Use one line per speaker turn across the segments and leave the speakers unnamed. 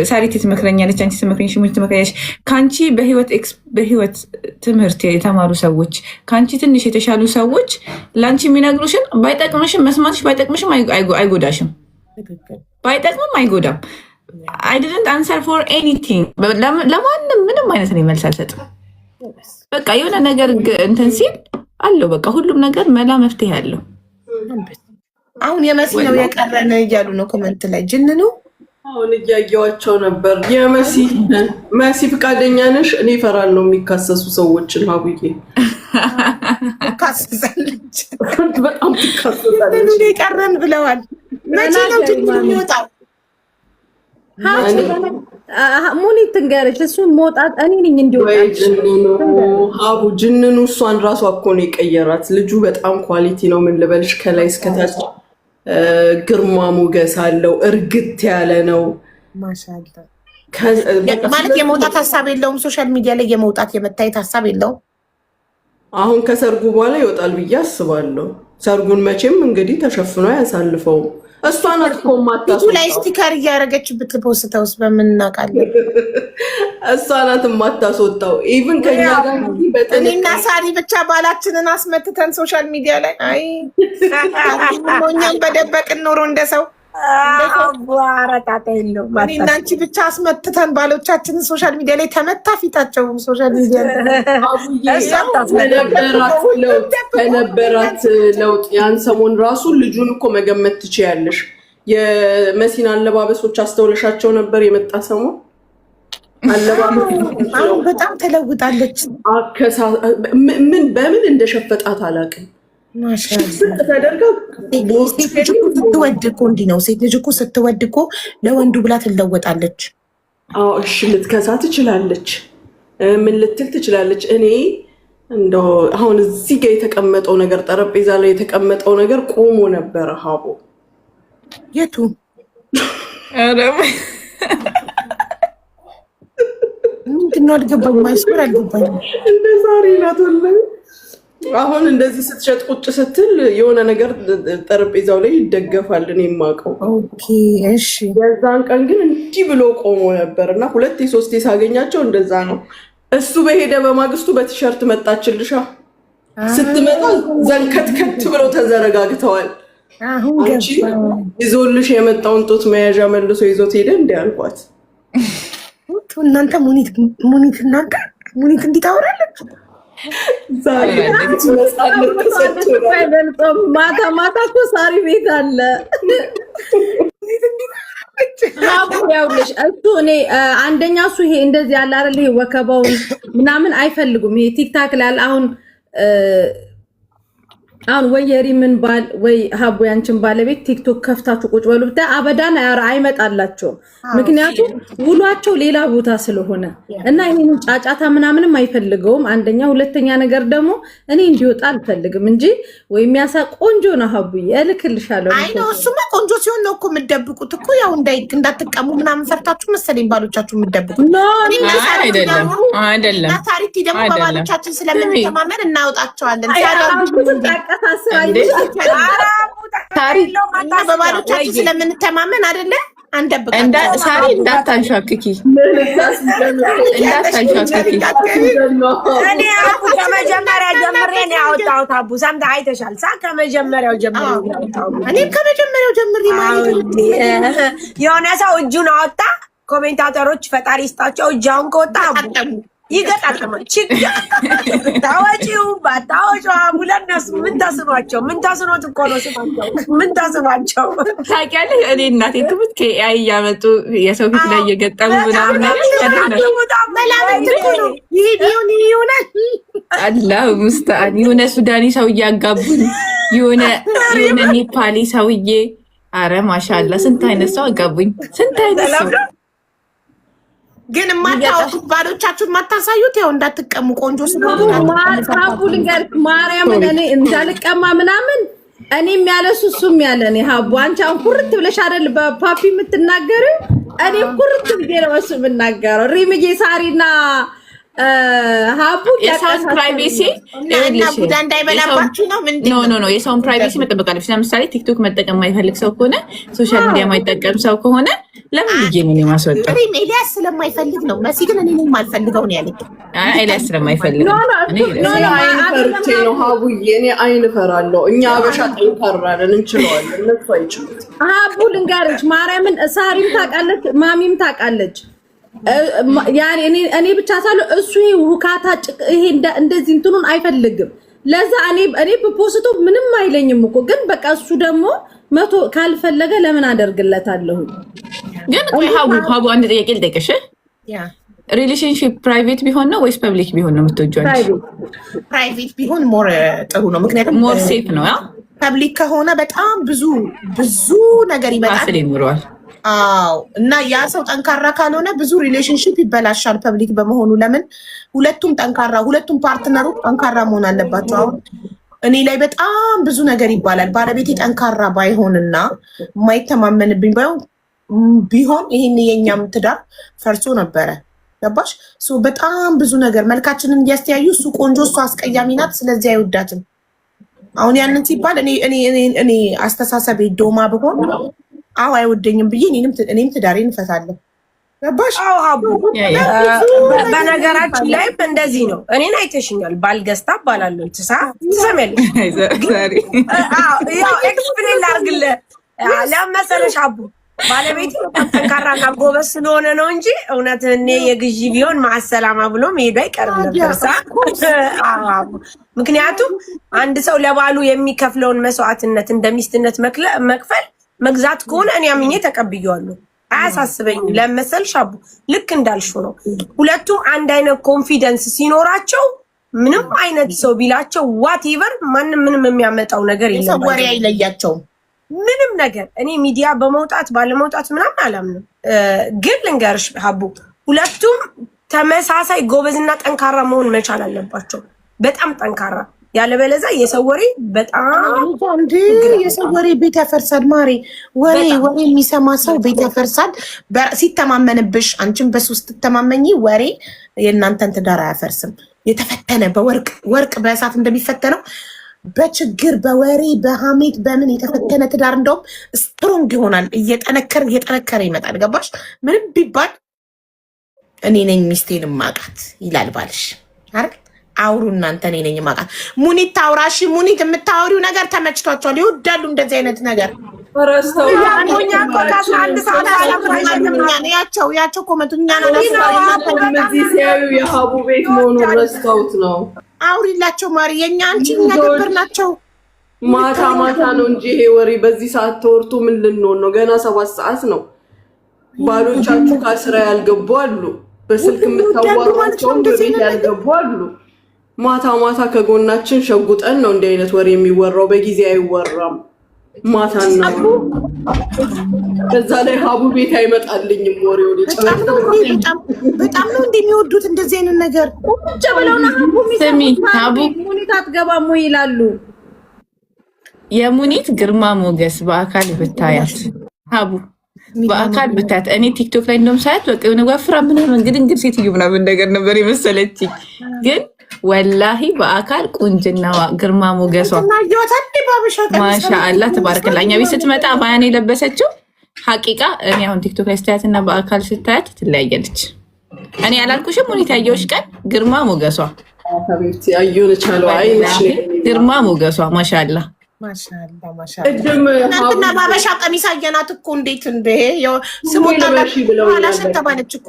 ሳሪት ትመክረኛለች፣ አንቺ ትመክረኛለች፣ ሙሉ ትመክረኛለች። ከአንቺ በህይወት ትምህርት የተማሩ ሰዎች፣ ከአንቺ ትንሽ የተሻሉ ሰዎች ለአንቺ የሚነግሩሽን ባይጠቅምሽም መስማትሽ ባይጠቅምሽም አይጎዳሽም፣ ባይጠቅምም አይጎዳም። አይ ዲድንት አንሰር ፎር ኤኒቲንግ። ለማንም ምንም አይነት ነው መልስ አልሰጥም። በቃ የሆነ ነገር እንትን ሲል አለው በቃ ሁሉም ነገር መላ መፍትሄ አለው።
አሁን የመሲ ነው የቀረነ እያሉ ነው ኮመንት ላይ ጅን ነው።
አሁን እያየዋቸው ነበር። መሲ ፍቃደኛ ነሽ? እኔ እፈራለሁ የሚካሰሱ ሰዎችን። ሀቡዬ
ካሰሳለች
በጣም ትካሰሳለች።
የቀረን ብለዋል። መቼ ነው ጅን የሚወጣው?
ሙኒት ትንገረች። እሱ መውጣት እኔ ነኝ እንዲወጣ
ሀቡ ጅንኑ እሷን ራሷ እኮ ነው የቀየራት። ልጁ በጣም ኳሊቲ ነው። ምን ልበልሽ፣ ከላይ እስከታች ግርማ ሞገስ አለው። እርግት ያለ ነው
ማለት የመውጣት ሀሳብ የለውም። ሶሻል ሚዲያ ላይ የመውጣት የመታየት ሀሳብ የለውም።
አሁን ከሰርጉ በኋላ ይወጣል ብዬ አስባለሁ። ሰርጉን መቼም እንግዲህ ተሸፍኖ አያሳልፈውም። እሷ ናት እኮ የማታስወጣው
ላይ ስቲከር እያደረገችበት ፖስተውስ በምናውቃለን።
እሷ ናት የማታስወጣው። ኢቭን ከኛ ጋር
እኔና ሳሪ ብቻ ባላችንን አስመትተን ሶሻል ሚዲያ ላይ አይ እኛም በደበቅን ኖሮ እንደሰው አረጣጣ የለው እኔና አንቺ ብቻ አስመትተን ባሎቻችንን ሶሻል ሚዲያ ላይ ተመታ ፊታቸው ሶሻል ሚዲያ
ከነበራት ለውጥ ያን ሰሞን ራሱ ልጁን እኮ መገመት ትችያለሽ። የመሲን አለባበሶች አስተውለሻቸው ነበር? የመጣ ሰሞን
አሁን በጣም ተለውጣለች።
በምን እንደሸፈጣት አላውቅም።
ስትወድ እኮ እንዲህ ነው። ሴት ልጅ እኮ ስትወድ እኮ ለወንዱ ብላ ትለወጣለች።
እሺ ልትከሳ ትችላለች፣ ምን ልትል ትችላለች። እኔ እንደው አሁን እዚህ ጋር የተቀመጠው ነገር ጠረጴዛ ላይ የተቀመጠው ነገር ቆሞ ነበረ። ሀቦ
የቱ ምንድን ነው አልገባኝም። ማይስበር አልገባኝም።
እንደ ዛሬ ናት ወላሂ። አሁን እንደዚህ ስትሸጥ ቁጭ ስትል የሆነ ነገር ጠረጴዛው ላይ ይደገፋል። እኔ የማውቀው
እሺ።
የዛን ቀን ግን እንዲህ ብሎ ቆሞ ነበር እና 2 3 ሳገኛቸው እንደዛ ነው። እሱ በሄደ በማግስቱ በቲሸርት መጣችልሻ። ስትመጣ ዘንከትከት ብለው ተዘረጋግተዋል። አንቺ ይዞልሽ የመጣውን ጡት መያዣ መልሶ ይዞት ሄደ። እንዲህ አልኳት።
እናንተ ሙኒት እናንተ ሙኒት እንዲታወራለች
ማታ ማታ እኮ ሳሪ ቤት አለ። ያውልሽ እሱ እኔ አንደኛ እሱ ይሄ እንደዚህ ያለ አይደል፣ ይሄ ወከባውን ምናምን አይፈልጉም። ይሄ ቲክታክ ላይ አሁን ወይ የሪምን ባል ወይ ሀቡ ያንቺን ባለቤት ቲክቶክ ከፍታችሁ ቁጭ በሉ ብታይ አበዳን አይመጣላቸውም። ምክንያቱም ውሏቸው ሌላ ቦታ ስለሆነ እና ይሄንን ጫጫታ ምናምንም አይፈልገውም። አንደኛ፣ ሁለተኛ ነገር ደግሞ እኔ እንዲወጣ አልፈልግም እንጂ ወይ የሚያሳ ቆንጆ ነው ሀቡዬ፣ እልክልሻለሁ።
አይ ነው እሱማ ቆንጆ ሲሆን ነው እኮ የምትደብቁት እኮ ያው እንዳትቀሙ ምናምን ፈርታችሁ መሰለኝ ባሎቻችሁ የምትደብቁት።
አይደለም
ታሪክ ደግሞ በባሎቻችን ስለምንተማመን እናወጣቸዋለን። በባሎቻችን ስለምንተማመን አይደለ
ሳሪ እንዳታንሻክኪ።
እኔ አቡ ከመጀመሪያ ጀምሬ ነው ያወጣሁት። አቡ ሰምተህ አይተሻል። ከመጀመሪያው ጀምሬ
እኔም ከመጀመሪያው ጀምሬ ማለት
የሆነ ሰው እጁን አወጣ። ኮሜንታተሮች ፈጣሪ ይስጣቸው እጃውን ከወጣ ይገጣጠማል። ታወጪው ባታወጪው ለእነሱ ምን ተስኗቸው? ምን ተስኖት እኮ ነው ስማቸው። ምን ተስኗቸው
ታውቂያለሽ? እኔ እናቴ ትምህርት ከኤአይ እያመጡ የሰው ፊት ላይ እየገጠሙ ምናምን አላህ ሙስተዓን። የሆነ ሱዳኒ ሰው እያጋቡን የሆነ ኔፓሊ ሰውዬ። አረ ማሻአላ ስንት አይነት ሰው አጋቡኝ። ስንት አይነት ሰው
ግን የማታወጡት ባሎቻችሁን የማታሳዩት ያው እንዳትቀሙ ቆንጆ ስለሆነ
ሀቡ ልንገርክ ማርያምን እኔ እንዳልቀማ ምናምን እኔም ያለሱ እሱም ያለ እኔ ሀቡ አንቺ አሁን ኩርት ብለሽ አይደል በፓፒ የምትናገሪው? እኔ ኩርት ብዬ ነው እሱ የምናገረው። ሪምዬ ሳሪና ሀቡ
የሰውን ፕራይቬሲ
ቡዳ እንዳይበላባችሁ ነው።
ኖ የሰውን ፕራይቬሲ መጠበቅ አለብሽ። ለምሳሌ ቲክቶክ መጠቀም የማይፈልግ ሰው ከሆነ ሶሻል ሚዲያ የማይጠቀም ሰው ከሆነ ለምን ልጄ ነው የማስወጣው?
ኤልያስ ስለማይፈልግ ነው። መሲ ግን እኔ የማልፈልገው ነው ያለኝ።
ኤልያስ ስለማይፈልግ
አይን ፈርቼ ነው ሀቡዬ። እኔ አይን ፈራለሁ። እኛ አበሻ ጠንካራለን፣ እንችለዋለን። እነሱ አይችሉት።
ሀቡ ልንገርሽ ማርያምን፣ ሳሪም ታውቃለች፣ ማሚም ታውቃለች። ያኔ እኔ ብቻ ሳለው እሱ ይሄ ውካታ ይሄ እንደዚህ እንትኑን አይፈልግም። ለዛ እኔ በፖስቶ ምንም አይለኝም እኮ ግን በቃ እሱ ደግሞ መቶ ካልፈለገ ለምን አደርግለታለሁ?
ግን ሀቡ አንድ ጥያቄ ልጠይቅሽ። ሪሌሽንሺፕ ፕራይቬት ቢሆን ነው ወይስ ፐብሊክ ቢሆን ነው የምትወጂው?
ፕራይቬት ቢሆን ሞር ጥሩ ነው። ምክንያቱም
ሞር ሴፍ ነው።
ፐብሊክ ከሆነ በጣም ብዙ ነገር ይመጣል፣
ይኖረዋል።
አዎ እና ያ ሰው ጠንካራ ካልሆነ ብዙ ሪሌሽንሽፕ ይበላሻል ፐብሊክ በመሆኑ። ለምን ሁለቱም ፓርትነሩ ጠንካራ መሆን አለባቸው። አሁን እኔ ላይ በጣም ብዙ ነገር ይባላል። ባለቤቴ ጠንካራ ባይሆንና የማይተማመንብኝ ቢሆን ይህን የኛም ትዳር ፈርሶ ነበረ። ገባሽ? በጣም ብዙ ነገር መልካችንን እያስተያዩ እሱ ቆንጆ እሱ አስቀያሚ ናት፣ ስለዚህ አይወዳትም። አሁን ያንን ሲባል እኔ አስተሳሰቤ ዶማ ብሆን አይወደኝም ብዬ እኔም ትዳሬን እንፈታለን። ገባሽ?
በነገራችን ላይ እንደዚህ ነው። እኔን አይተሽኛል። ባልገዝታ እባላለሁ። ትሰሚያለሽ? ኤክስፕሌን ላድርግልህ ለመሰለሽ አቡ ባለቤት ጠንካራና ጎበዝ ስለሆነ ነው እንጂ እውነት እኔ የግዢ ቢሆን ማሰላማ ብሎ መሄዱ አይቀርም ነበር። ምክንያቱም አንድ ሰው ለባሉ የሚከፍለውን መስዋዕትነት እንደ ሚስትነት መክፈል መግዛት ከሆነ እኔ አምኜ ተቀብዬዋለሁ። አያሳስበኝም። ለመሰልሽ አቡ ልክ እንዳልሽው ነው። ሁለቱም አንድ አይነት ኮንፊደንስ ሲኖራቸው ምንም አይነት ሰው ቢላቸው ዋትኤቨር ምንም የሚያመጣው ነገር የለም።
ወሬ አይለያቸውም
ምንም ነገር። እኔ ሚዲያ በመውጣት ባለመውጣት ምናምን አላምንም። ግን ልንገርሽ ሀቡ ሁለቱም ተመሳሳይ ጎበዝና ጠንካራ መሆን መቻል አለባቸው። በጣም ጠንካራ፣ ያለበለዚያ የሰው ወሬ በጣም
የሰው ወሬ ቤት ያፈርሳል። ማሬ ወሬ የሚሰማ ሰው ቤት ያፈርሳል። ሲተማመንብሽ አንቺን በሱ ስትተማመኝ ወሬ የእናንተን ትዳር አያፈርስም። የተፈተነ ወርቅ በእሳት እንደሚፈተነው በችግር በወሬ በሀሜት በምን የተፈተነ ትዳር እንደውም ስትሮንግ ይሆናል። እየጠነከረ ይመጣል። ገባሽ? ምንም ቢባል እኔ ነኝ ሚስቴን ማቃት ይላል ባልሽ አይደል? አውሩ እናንተ። እኔ ነኝ ማቃት። ሙኒት ታውራሽ። ሙኒት የምታወሪው ነገር ተመችቷቸዋል። ይወዳሉ እንደዚህ አይነት ነገር። ያቸው ኮመንቱኛ
ሲያዩ የሀቡ ቤት መሆኑን ረስተውት ነው።
አውሪላቸው ማሪ። የኛ አንቺ የሚያገበር ናቸው።
ማታ ነው እንጂ ይሄ ወሬ በዚህ ሰዓት ተወርቶ ምን ልንሆን ነው? ገና 7 ሰዓት ነው። ባሎቻችሁ ከስራ ያልገቡ አሉ። በስልክ የምታዋሯቸውን በቤት ያልገቡ አሉ። ማታ ከጎናችን ሸጉጠን ነው እንዲህ አይነት ወሬ የሚወራው። በጊዜ አይወራም። ማታና ከዛ ላይ ሀቡ ቤት አይመጣልኝም ወሬው።
በጣም ነው እንደሚወዱት እንደዚህ አይነት ነገር።
ቁጭ ብለውና ሀቡ ሙኒት አትገባም ወይ ይላሉ።
የሙኒት ግርማ ሞገስ በአካል ብታያት ሀቡ በአካል ብታያት፣ እኔ ቲክቶክ ላይ እንደውም ሳያት በቃ የሆነ ወፍራ ምናምን እንግዲህ ሴትዮ ምናምን ነገር ነበር የመሰለችኝ። ግን ወላሂ በአካል ቁንጅናዋ ግርማ ሞገሷ ማሻአላ ተባረከላ። እኛ ቤት ስትመጣ ባያን የለበሰችው ሀቂቃ እኔ አሁን ቲክቶክ ላይ ስታያት እና በአካል ስታያት ትለያየለች። እኔ ያላልኩሽም ሁኔታ ያየሁሽ ቀን ግርማ ሞገሷ ግርማ ሞገሷ ማሻአላ
እናንተና ባበሻ ቀሚስ አየናት እኮ እንዴት እንደ ስሞታላሽን ተባለች እኮ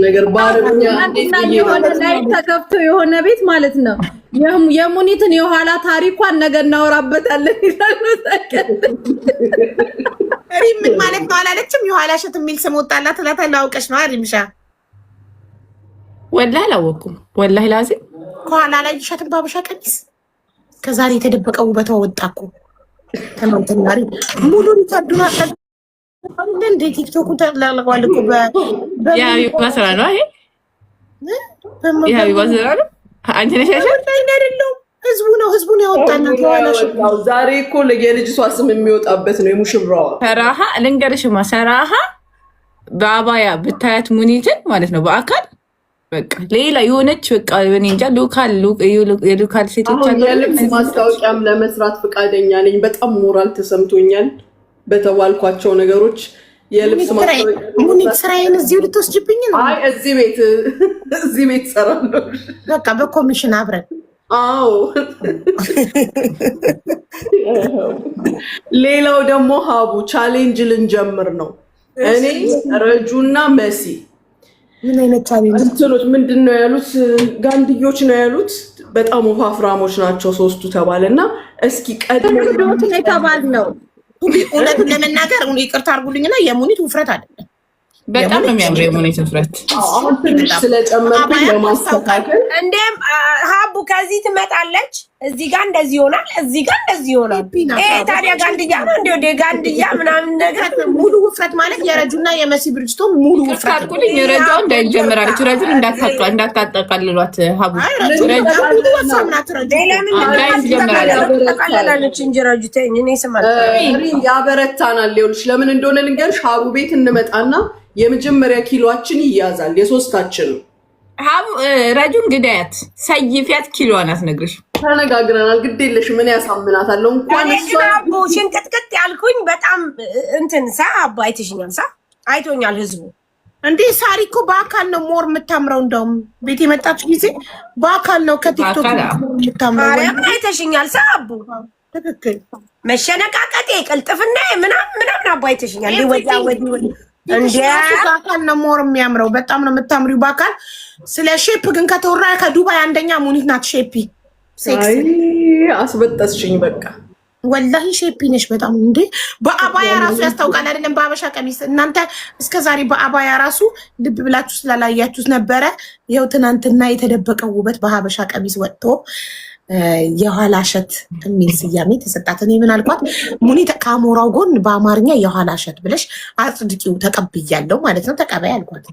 ነገር
የሆነ ላይ ተከፍቶ የሆነ ቤት ማለት ነው። የሙኒትን የኋላ ታሪኳን ነገር እናወራበታለን ይላሉ።
ምን ማለት ነው አላለችም? የኋላ ሸት የሚል ስም ወጣላት እላታለሁ። አውቀሽ ነው አሪምሻ?
ወላሂ አላወኩም። ወላሂ ላዚም
ከኋላ ላይ ሸት ባበሻ ቀሚስ ከዛሬ የተደበቀ ውበቷ ወጣ እኮ ትናንትና ሙሉ ሊታዱና እንደ ቲክቶክ ተላልቀዋል እኮ
የሀቢባ ስራ ነው። ይሄ የሀቢባ ስራ ነው። አንቺ ነሽ
አይደለም፣ ህዝቡ ነው ያወጣናት።
ዛሬ እኮ የልጅቷ ስም የሚወጣበት ነው። የሙሽራዋ
ሰራሃ ልንገርሽማ፣ ሰራሃ በአባያ ብታያት ሙኒትን ማለት ነው በአካል በቃ ሌላ የሆነች በቃ እኔ እንጃ የሎካል ሴቶች አሉ።
የልብስ ማስታወቂያም ለመስራት ፈቃደኛ ነኝ። በጣም ሞራል ተሰምቶኛል በተባልኳቸው ነገሮች። የልብስ ማስታወቂያ
ሙኒት ስራዬን እዚሁ ልትወስጅብኝ ነው?
አይ እዚህ ቤት እሰራለሁ።
በቃ በኮሚሽን አብረን።
አዎ ሌላው ደግሞ ሀቡ ቻሌንጅ ልንጀምር ነው። እኔ ረጁና መሲ
ምን አይነት ቻሌንጅ?
እንትኖች ምንድን ነው ያሉት? ጋንድዮች ነው ያሉት። በጣም ወፋፍራሞች ናቸው ሶስቱ ተባለና እስኪ ቀድሞ
የተባል ነው።
እውነቱን ለመናገር ይቅርታ አድርጉልኝና የሙኒት ውፍረት አይደለም፣
በጣም ነው የሚያምረው የሙኒት ውፍረት።
አሁን ትንሽ ስለጨመርኩኝ ለማስተካከል
እንዴም ሀቡ ከዚህ ትመጣለች፣ እዚህ ጋር እንደዚህ ይሆናል፣ እዚህ ጋር እንደዚህ ይሆናል። ታዲያ ጋንድያ ነው እንዲ ወደ ጋንድያ ምናምን ነገር።
ሙሉ ውፍረት ማለት የረጁና የመሲ ብርጅስቶን ሙሉ ውፍረት
አድርጉልኝ። ረጃው እንዳይጀምራለች። ረጁን እንዳታጠቃልሏት ሀቡ።
ጠቃለላለች እንጂ ረጁ ተይኝ። እኔ ስማ
ያበረታናል። ይኸውልሽ ለምን እንደሆነ ልንገርሽ። ሀቡ ቤት እንመጣና የመጀመሪያ ኪሎአችን ይያዛል፣ የሶስታችን።
ሀቡ ረጁን ግዳያት ሰይፊያት ኪሎዋን አትነግርሽ።
ተነጋግረናል። ግድ የለሽ ምን ያሳምናታለሁ። እንኳን
ሀቡ ሽንቅጥቅጥ ያልኩኝ በጣም እንትን አባ አይተሽኛል፣ አይቶኛል ህዝቡ።
እንዴ ሳሪ እኮ በአካል ነው ሞር የምታምረው። እንደውም ቤት የመጣች ጊዜ በአካል ነው ከቲክቶክ
የምታምረው። አይተሽኛል አቡ።
ትክክል።
መሸነቃቀጤ ቅልጥፍና ምናምን አባ አይተሽኛል። ወዲያ
በአካል ነው ሞር የሚያምረው። በጣም ነው የምታምሪው በአካል። ስለ ሼፕ ግን ከተወራ ከዱባይ አንደኛ ሙኒት ናት። ሼፒ
አስበጠስሽኝ። በቃ
ወላሂ ሼፒ ነሽ በጣም። እንዴ በአባያ ራሱ ያስታውቃል አይደለም? በአበሻ ቀሚስ እናንተ እስከዛሬ በአባያ ራሱ ልብ ብላችሁ ስላላያችሁት ነበረ። ይኸው ትናንትና የተደበቀው ውበት በሀበሻ ቀሚስ ወጥቶ የኋላ እሸት የሚል ስያሜ ተሰጣት። እኔ ምን አልኳት? ሙኒት ከአሞራው ጎን በአማርኛ የኋላ እሸት ብለሽ አጽድቂው ተቀብያለሁ ማለት ነው። ተቀበይ አልኳት።